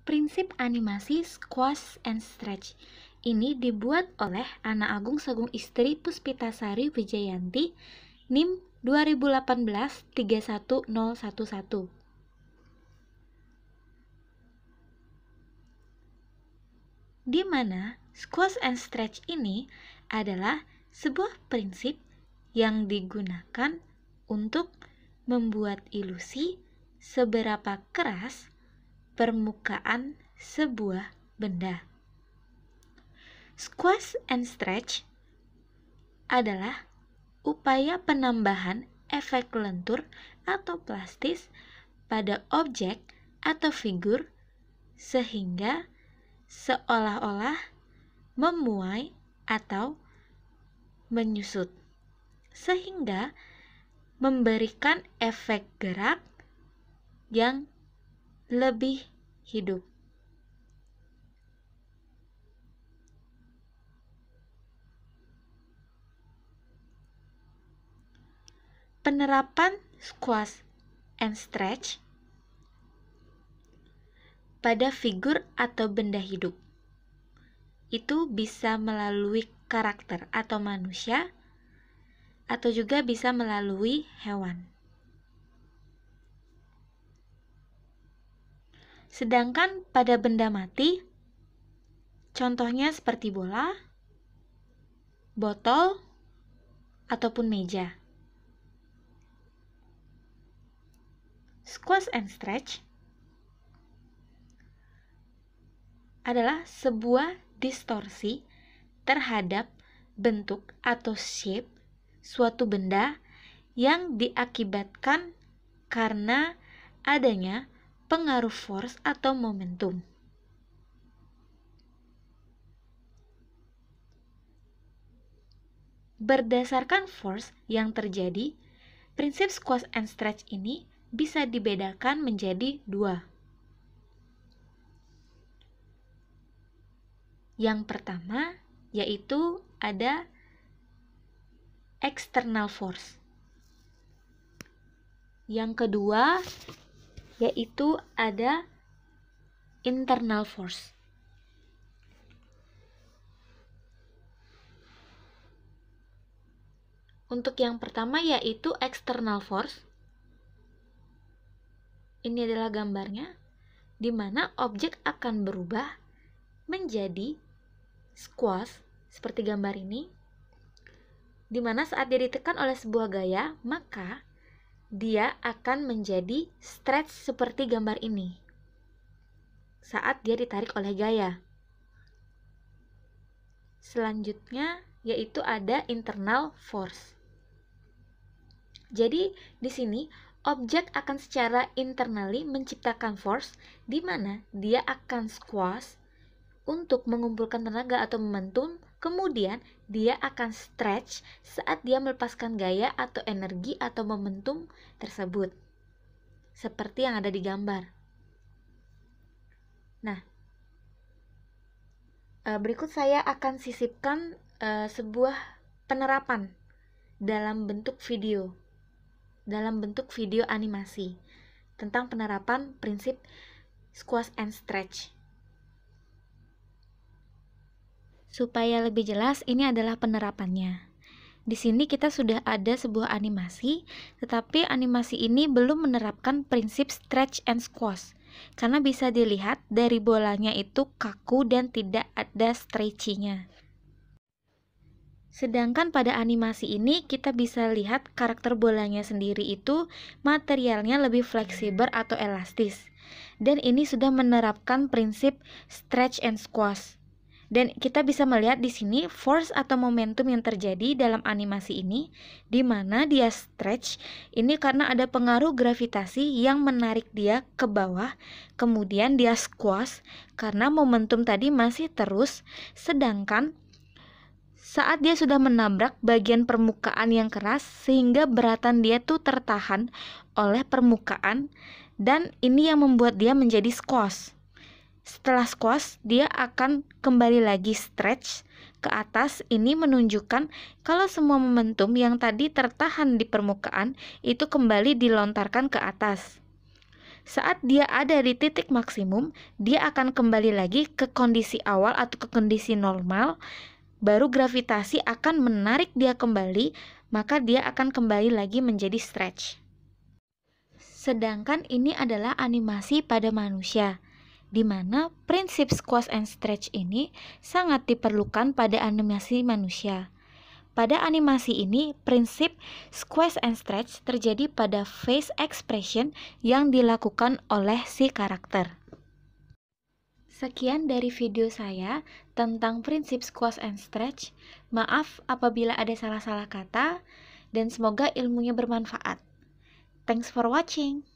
Prinsip animasi squash and stretch ini dibuat oleh Ana Agung Sagung Istri Puspitasari Wijayanti, NIM 2018-31011. Di mana squash and stretch ini adalah sebuah prinsip yang digunakan untuk membuat ilusi seberapa keras permukaan sebuah benda. Squash and stretch adalah upaya penambahan efek lentur atau plastis pada objek atau figur sehingga seolah-olah memuai atau menyusut, sehingga memberikan efek gerak yang lebih hidup. Penerapan squash and stretch pada figur atau benda hidup itu bisa melalui karakter atau manusia, atau juga bisa melalui hewan. Sedangkan pada benda mati, contohnya seperti bola, botol, ataupun meja. Squash and stretch adalah sebuah distorsi terhadap bentuk atau shape suatu benda yang diakibatkan karena adanya pengaruh force atau momentum. Berdasarkan force yang terjadi, prinsip squash and stretch ini bisa dibedakan menjadi dua. Yang pertama yaitu ada external force. Yang kedua yaitu ada internal force. Untuk yang pertama yaitu external force. Ini adalah gambarnya, di mana objek akan berubah menjadi squash seperti gambar ini, di mana saat dia ditekan oleh sebuah gaya, maka dia akan menjadi stretch seperti gambar ini saat dia ditarik oleh gaya. Selanjutnya yaitu ada internal force. Jadi di sini objek akan secara internally menciptakan force di mana dia akan squash untuk mengumpulkan tenaga atau momentum, kemudian dia akan stretch saat dia melepaskan gaya atau energi atau momentum tersebut, seperti yang ada di gambar. Nah, berikut saya akan sisipkan sebuah penerapan dalam bentuk video animasi tentang penerapan prinsip squash and stretch. Supaya lebih jelas, ini adalah penerapannya. Di sini kita sudah ada sebuah animasi, tetapi animasi ini belum menerapkan prinsip stretch and squash, karena bisa dilihat dari bolanya itu kaku dan tidak ada stretchy-nya. Sedangkan pada animasi ini kita bisa lihat karakter bolanya sendiri itu materialnya lebih fleksibel atau elastis. Dan ini sudah menerapkan prinsip stretch and squash. Dan kita bisa melihat di sini force atau momentum yang terjadi dalam animasi ini, di mana dia stretch ini karena ada pengaruh gravitasi yang menarik dia ke bawah, kemudian dia squash karena momentum tadi masih terus, sedangkan saat dia sudah menabrak bagian permukaan yang keras sehingga beratan dia tuh tertahan oleh permukaan, dan ini yang membuat dia menjadi squash. Setelah squash, dia akan kembali lagi stretch ke atas. Ini menunjukkan kalau semua momentum yang tadi tertahan di permukaan itu kembali dilontarkan ke atas. Saat dia ada di titik maksimum, dia akan kembali lagi ke kondisi awal atau ke kondisi normal. Baru gravitasi akan menarik dia kembali, maka dia akan kembali lagi menjadi stretch. Sedangkan ini adalah animasi pada manusia, di mana prinsip squash and stretch ini sangat diperlukan pada animasi manusia. Pada animasi ini, prinsip squash and stretch terjadi pada face expression yang dilakukan oleh si karakter. Sekian dari video saya tentang prinsip squash and stretch. Maaf apabila ada salah-salah kata, dan semoga ilmunya bermanfaat. Thanks for watching.